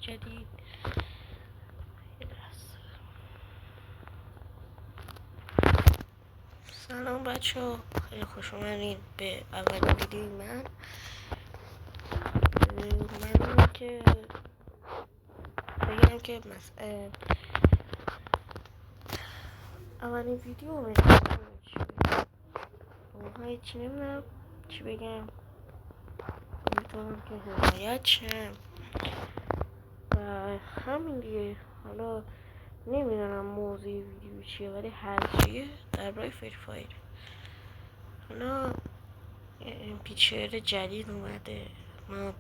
جدید. سلام بچه ها، خیلی خوش اومدین به اولین ویدیوی من که بگم که اولین ویدیو بگم چی نمیدونم چی بگم. امیدوارم که حمایت شم و همین دیگه. حالا نمیدونم موضوع ویدیو چیه، ولی هرچیه درباره فری فایر. حالا پیچر جدید اومده، ما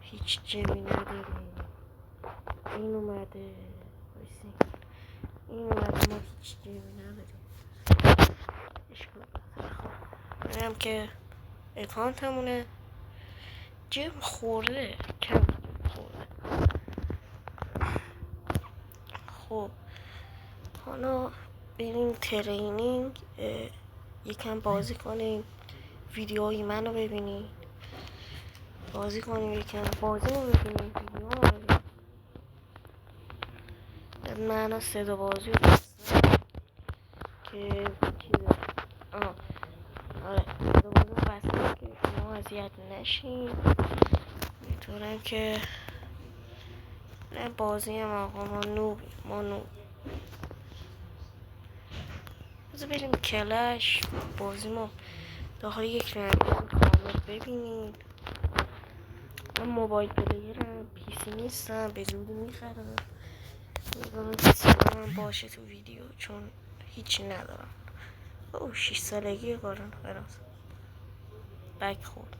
هیچ جمی نداریم. این اومده ما هیچ جمی نداریم. منم که اکانتمونه جم خورده، کم خورده. خب حالا بریم ترینینگ، یکم بازی کنیم، ویدیوهای منو ببینیم، بازی کنیم، یکم بازی رو ببینیم، ویدیو رو ببینیم. من صدا بازی رو بستم که آره صدا بازی رو بستم که شما اذیت نشین. میتونم که نه بازی هم آقا ما نوب بذار بریم کلش بازی ما داخل یک رنگ کامل ببینید. من موبایل پلیرم، پیسی نیستم، به زودی میخرم. میدونم پیسی من باشه تو ویدیو چون هیچی ندارم. او 6 سالگی کارم خلاص بک خورد.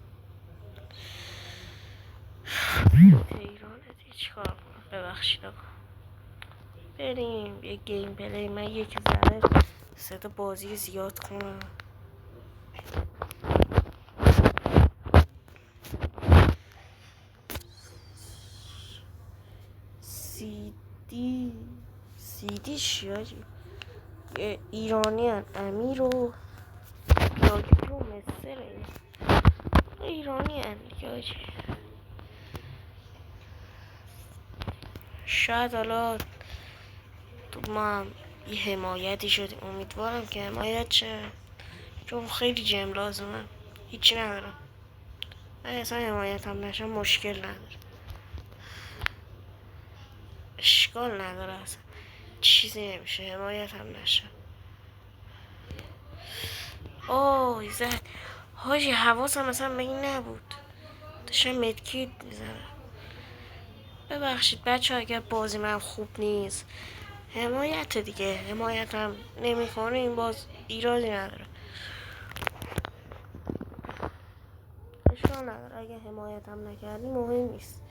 ایران هیچ کار کنم، ببخشید آقا. بریم یه گیم پلی، من یک ذره صدا بازی زیاد کنم. سیدی شیاجی یه ایرانی هن. امیر و یاجی و مصر ایرانی هن یاجی. شاید حالا تو ما هم یه حمایتی شدیم، امیدوارم که حمایت شه چون خیلی جم لازمه. هیچی ندارم، من اصلا حمایت هم نشم مشکل نداره، اشکال نداره، اصلا چیزی نمیشه حمایت هم نشم. اوه زد حاجی، حواسم اصلا به این نبود، داشتم مدکیت میزنم. ببخشید بچه ها اگر بازی من خوب نیست، حمایت دیگه، حمایت هم نمی کنه این باز ایرادی نداره، اشکال نداره. اگه حمایت هم نکردی مهم نیست.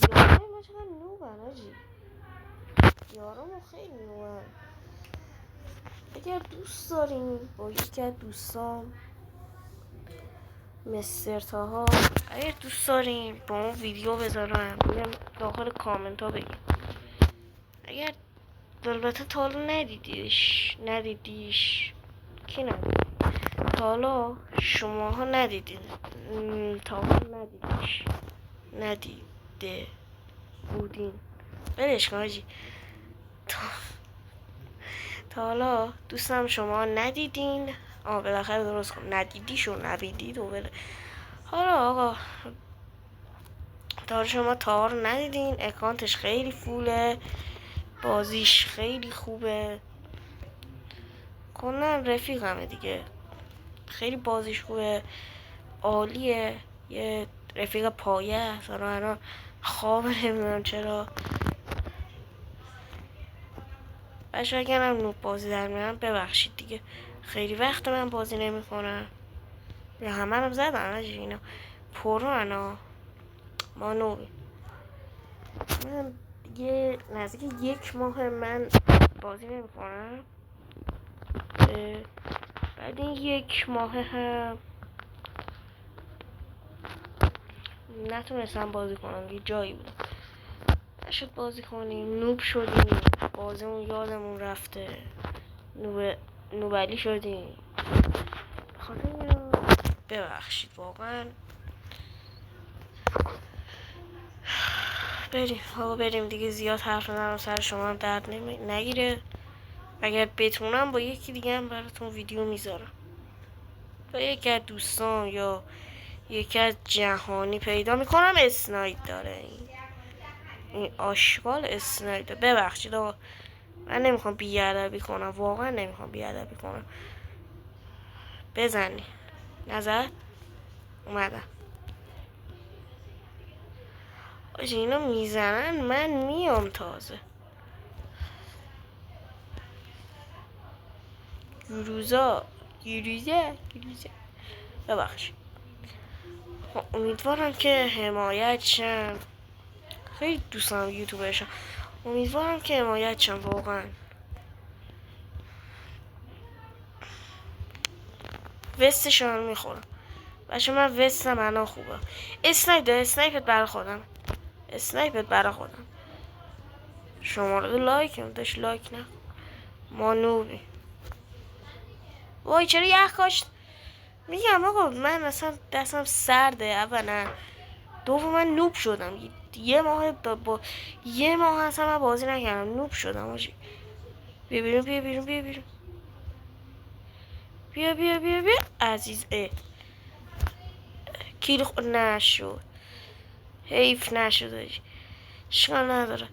یارای ما چقدر نوبن آجی، یارامو خیلی نوبن. اگر دوست دارین با یکی از دوستان مستر تاها، اگر دوست دارین با اون ویدیو بذارم میگم داخل کامنت ها بگیم. اگر البته تا حالا ندیدیش کی ندید؟ تا حالا شماها ندیدین، تا حالا ندیده بودین، بلش کن آجی. تا حالا دوستم شما ندیدین، بالاخره درست کن، ندیدیش و نبیدید و بله. حالا آقا تا شما تا رو ندیدین، اکانتش خیلی فوله، بازیش خیلی خوبه، کنن رفیقمه دیگه، خیلی بازیش خوبه، عالیه، یه رفیق پایه. الان خواب نمیدونم چرا بچه اگرم نوب بازی در میارم ببخشید دیگه، خیلی وقت من بازی نمی کنم. یا همه رو زدن آجی، اینا پرو انا ما نوبی. من دیگه نزدیک 1 ماه من بازی نمی کنم. بعد این 1 ماه هم نتونستم بازی کنم، یه جایی بودم نشد بازی کنیم، نوب شدیم، بازیمون یادمون رفته، نوبلی شدیم. خاطر ببخشید واقعا. بریم دیگه، زیاد حرف نزنم سر شما هم درد نگیره. اگر بتونم با یکی دیگه هم براتون ویدیو میذارم، با یکی از دوستان یا یکی از جهانی پیدا میکنم. اسنایپ داره این آشغال اسنایپ داره. ببخشید آقا، من نمیخوام بیادبی کنم، واقعا نمیخوام بیادبی کنم. بزنی نظر اومدم آجی، اینا میزنن من میام تازه. گروزه ببخشید. امیدوارم که حمایت شم. خیلی دوست دارم یوتیوبرشم. امیدوارم که حمایت شم واقعا. وستشان میخورم بچه، من وستم الان خوبه. اسنایپت برا خودم. شماره لایک هم داشت، لایک نه ما نوبی. وای چرا یخ کاشت. میگم آقا من اصلا دستم سرده. اولا دوم من نوب شدم. یه ماه اصلا من بازی نکردم، نوب شدم آجی. بیا بیرون بیا عزیز. کیل نشد، حیف نشد. اشکال نداره.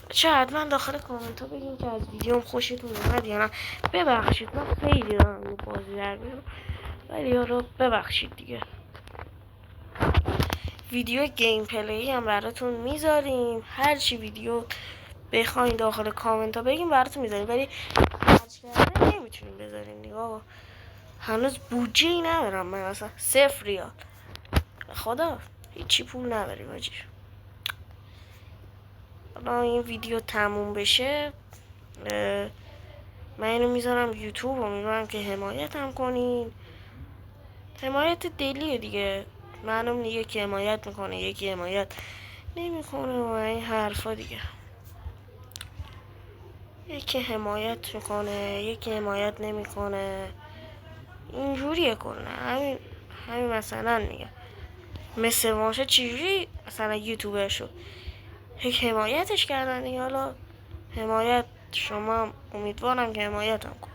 چه حتما داخل کامنت ها بگین که از ویدیوم خوشتون اومد یا نه. ببخشید من خیلی دارم رو بازی در میارم، ولی حالا ببخشید دیگه. ویدیو گیم پلی هم براتون میذاریم. هرچی ویدیو بخواین داخل کامنت ها بگین براتون میذاریم، ولی هرچی کرده نمیتونیم بذاریم دیگه آقا. هنوز بودجه ای ندارم من، اصلا 0 ریال. خدا هیچی پول نداریم آجی. حالا این ویدیو تموم بشه من اینو میذارم یوتیوب. امیدوارم که حمایت هم کنین. حمایت دلیه دیگه. معلوم دیگه که حمایت میکنه یکی حمایت نمیکنه و این حرفا دیگه. یکی حمایت میکنه یکی حمایت نمیکنه، اینجوریه کلا. همین مثلا میگم مثل ماشه چجوری مثلا یوتیوبر شد، یک حمایتش کردن دیگه. حالا حمایت شما امیدوارم که حمایت هم کن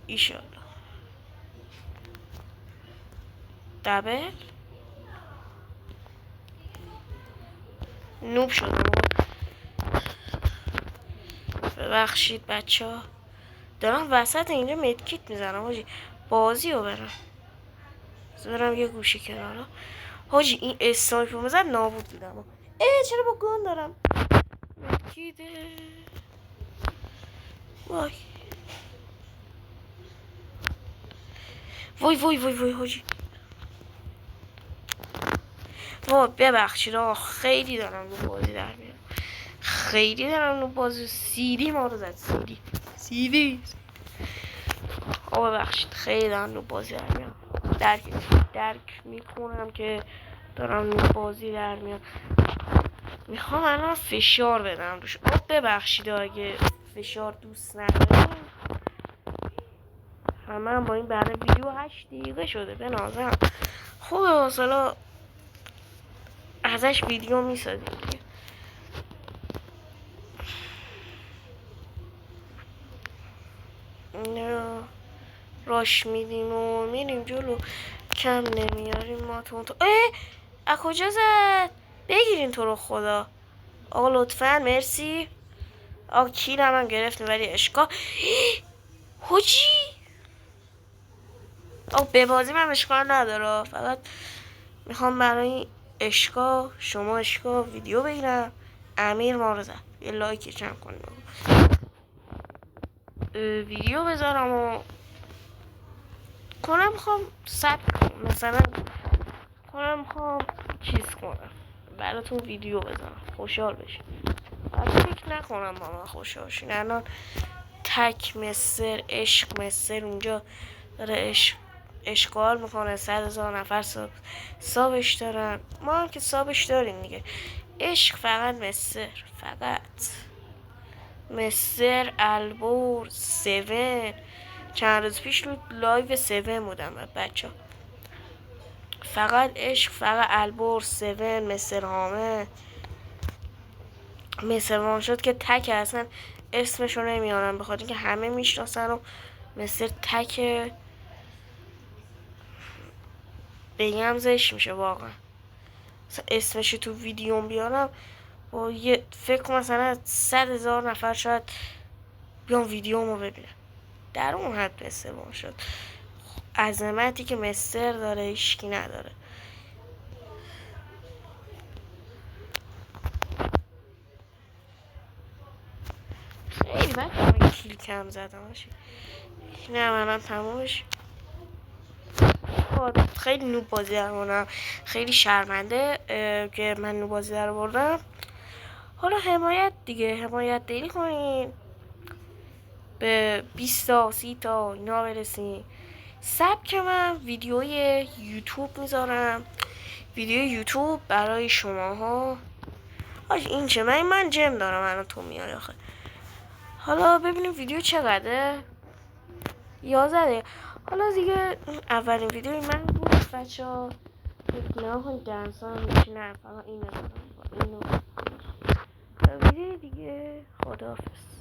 ایشالله. دبل نوب شدم. ببخشید بچه ها، دارم وسط اینجا مدکیت میزنم حاجی. بازی رو برم یه گوشی کنارا. حاجی این اسنایپر میزد نابود بودم. چرا با گون دارم مدکیته. وای حاجی. وای ببخشید آقا، خیلی دارم رو بازی در میرم. خیلی دارم رو بازی. سیدی ما رو زد. سیدی آقا ببخشید، خیلی دارم رو بازی در میرم. درک میکنم که دارم رو بازی در میرم. میخوام الان فشار بدم روش. ببخشید اگه فشار دوست نداریم. همه با این برای ویدیو 8 دقیقه شده به نظرم خوبه. حالا ازش ویدیو میسازیم دیگه. راش میدیم و میریم جلو، کم نمیاریم ما تو. از کجا زد؟ بگیرین تو رو خدا آقا لطفا. مرسی آقا. کیلم هم گرفتیم ولی اشکال حاجی. آقا ببازی من اشکال نداره، فقط میخوام برای شما ویدیو بگیرم. امیر ما رو زد. یه لایک چند کنیم ویدیو بذارم و کنم. میخوام مثلا میخوام چیز کنم براتون ویدیو بذارم خوشحال بشین. فکر نکنم با من خوشحال شین. الان تک عشق مستر اونجا داره اشغال میکنه. 100,000 نفر سابش دارن. ما هم که سابش داریم دیگه. عشق فقط مستر البور 7. چند روز پیش رو لایو 7 بودم بچه. فقط عشق، فقط البور 7، مستر حامد مثل وان شد که تک اصلا اسمشو نمیارم، بخاطر اینکه همه میشناسن و مثل تک بگم زشت میشه واقعا. اسمشو تو ویدیوم بیارم با یه فکر کنم مثلا 100,000 نفر شاید بیان ویدیومو ببینن. در اون حد مثل وان شد عظمتی که مستر داره هیچکی نداره. خیلی وقت من کیل کم زدم باشی. نه من تمامش خیلی نوب بازی در بردم، خیلی شرمنده که من نوب بازی در بردم. حالا حمایت دیگه، حمایت دیلی کنین به 20 تا 30 تا اینا برسین. سبک من ویدیوی یوتیوب میذارم، ویدیو یوتیوب برای شماها. آج این چه من جم دارم الان تو میای آخه. حالا ببینیم ویدیو چقدره. 11. حالا دیگه اولین ویدیوی من بود بچه ها. نگاه کنید درسا هم میشینم فقط اینو دارم اینو. ویدیو دیگه خداحافظ.